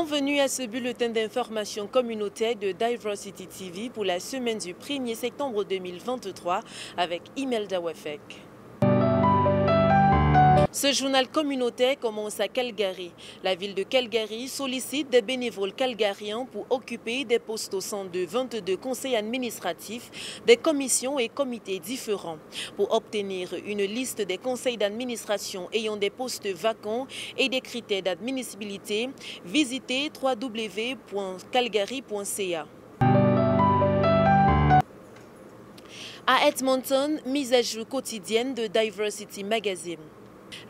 Bienvenue à ce bulletin d'information communautaire de Diversity TV pour la semaine du 1er septembre 2023 avec Imelda Wefek. Ce journal communautaire commence à Calgary. La ville de Calgary sollicite des bénévoles calgariens pour occuper des postes au sein de 22 conseils administratifs, des commissions et comités différents. Pour obtenir une liste des conseils d'administration ayant des postes vacants et des critères d'admissibilité, visitez www.calgary.ca. À Edmonton, mise à jour quotidienne de Diversity Magazine.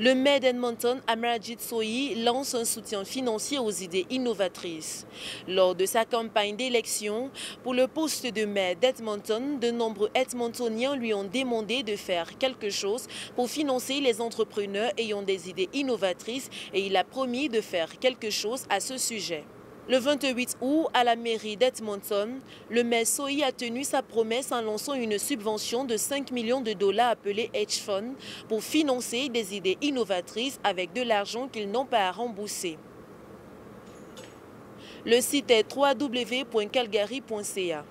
Le maire d'Edmonton, Amarjeet Sohi, lance un soutien financier aux idées innovatrices. Lors de sa campagne d'élection pour le poste de maire d'Edmonton, de nombreux Edmontoniens lui ont demandé de faire quelque chose pour financer les entrepreneurs ayant des idées innovatrices et il a promis de faire quelque chose à ce sujet. Le 28 août, à la mairie d'Edmonton, le maire Sohi a tenu sa promesse en lançant une subvention de 5 millions de dollars appelée Hedge Fund pour financer des idées innovatrices avec de l'argent qu'ils n'ont pas à rembourser. Le site est www.calgary.ca.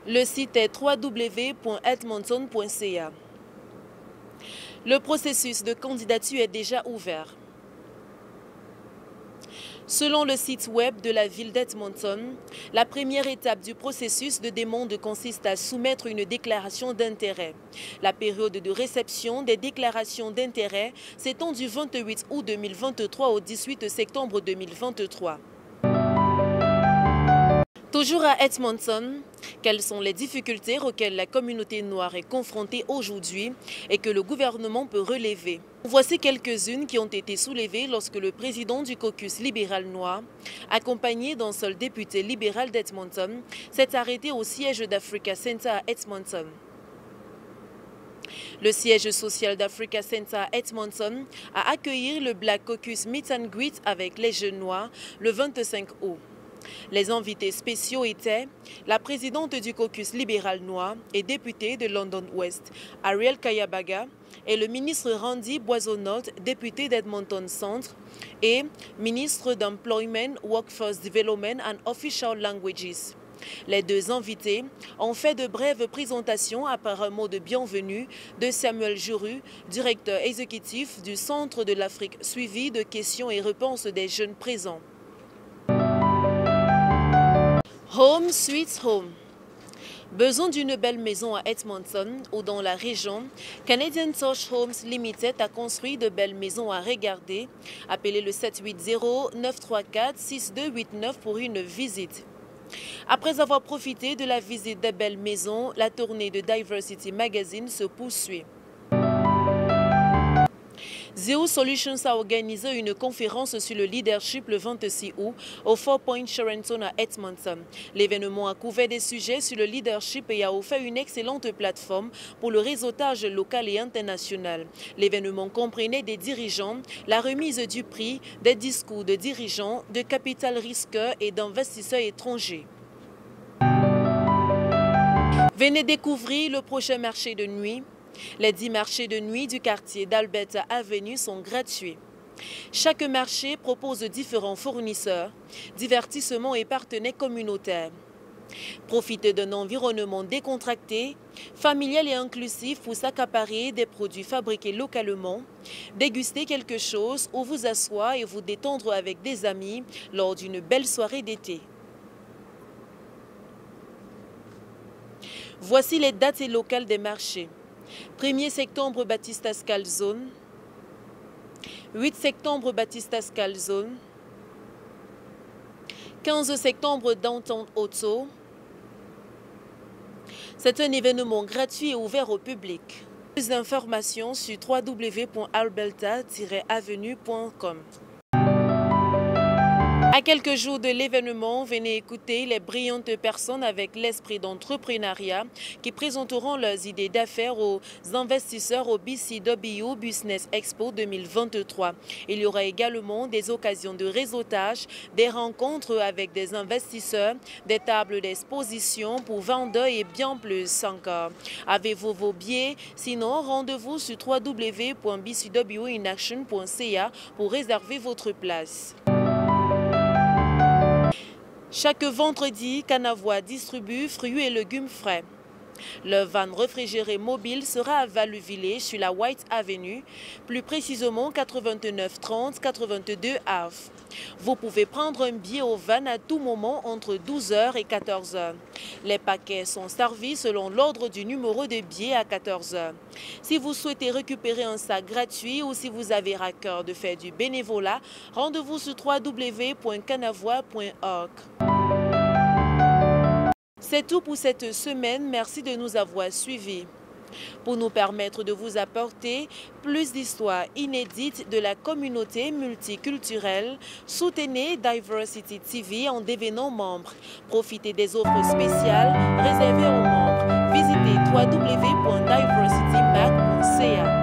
Le site est www.edmonton.ca. Le processus de candidature est déjà ouvert. Selon le site web de la ville d'Edmonton, la première étape du processus de demande consiste à soumettre une déclaration d'intérêt. La période de réception des déclarations d'intérêt s'étend du 28 août 2023 au 18 septembre 2023. Toujours à Edmonton, quelles sont les difficultés auxquelles la communauté noire est confrontée aujourd'hui et que le gouvernement peut relever? Voici quelques-unes qui ont été soulevées lorsque le président du caucus libéral noir, accompagné d'un seul député libéral d'Edmonton, s'est arrêté au siège d'Africa Center à Edmonton. Le siège social d'Africa Center à Edmonton a accueilli le Black Caucus Meet and Greet avec les jeunes noirs le 25 août. Les invités spéciaux étaient la présidente du caucus libéral noir et députée de London West, Ariel Kayabaga, et le ministre Randy Boisonnaud, député d'Edmonton Centre, et ministre d'Employment, Workforce Development and Official Languages. Les deux invités ont fait de brèves présentations après un mot de bienvenue de Samuel Juru, directeur exécutif du Centre de l'Afrique, suivi de questions et réponses des jeunes présents. Home Sweet Home. Besoin d'une belle maison à Edmonton ou dans la région, Canadian Touch Homes Limited a construit de belles maisons à regarder. Appelez le 780-934-6289 pour une visite. Après avoir profité de la visite des belles maisons, la tournée de Diversity Magazine se poursuit. Zeo Solutions a organisé une conférence sur le leadership le 26 août au Four Point Sheraton à Edmonton. L'événement a couvert des sujets sur le leadership et a offert une excellente plateforme pour le réseautage local et international. L'événement comprenait des dirigeants, la remise du prix, des discours de dirigeants, de capital risqueurs et d'investisseurs étrangers. Venez découvrir le prochain marché de nuit. Les 10 marchés de nuit du quartier d'Alberta Avenue sont gratuits. Chaque marché propose différents fournisseurs, divertissements et partenaires communautaires. Profitez d'un environnement décontracté, familial et inclusif pour s'accaparer des produits fabriqués localement, déguster quelque chose ou vous asseoir et vous détendre avec des amis lors d'une belle soirée d'été. Voici les dates et locales des marchés. 1er septembre, Bathyscale Zone. 8 septembre, Bathyscale Zone. 15 septembre, Downtown Auto. C'est un événement gratuit et ouvert au public. Plus d'informations sur www.alberta-avenue.com. À quelques jours de l'événement, venez écouter les brillantes personnes avec l'esprit d'entrepreneuriat qui présenteront leurs idées d'affaires aux investisseurs au BCW Business Expo 2023. Il y aura également des occasions de réseautage, des rencontres avec des investisseurs, des tables d'exposition pour vendeurs et bien plus encore. Avez-vous vos billets? Sinon, rendez-vous sur www.bcwinaction.ca pour réserver votre place. Chaque vendredi, Canavois distribue fruits et légumes frais. Le van réfrigéré mobile sera à Vallevillers sur la White Avenue, plus précisément 89 30 82 Ave. Vous pouvez prendre un billet au van à tout moment entre 12 h et 14 h. Les paquets sont servis selon l'ordre du numéro de billet à 14 h. Si vous souhaitez récupérer un sac gratuit ou si vous avez à cœur de faire du bénévolat, rendez-vous sur www.canavois.org. C'est tout pour cette semaine. Merci de nous avoir suivis. Pour nous permettre de vous apporter plus d'histoires inédites de la communauté multiculturelle, soutenez Diversity TV en devenant membre. Profitez des offres spéciales réservées aux membres. Visitez www.diversitymac.ca.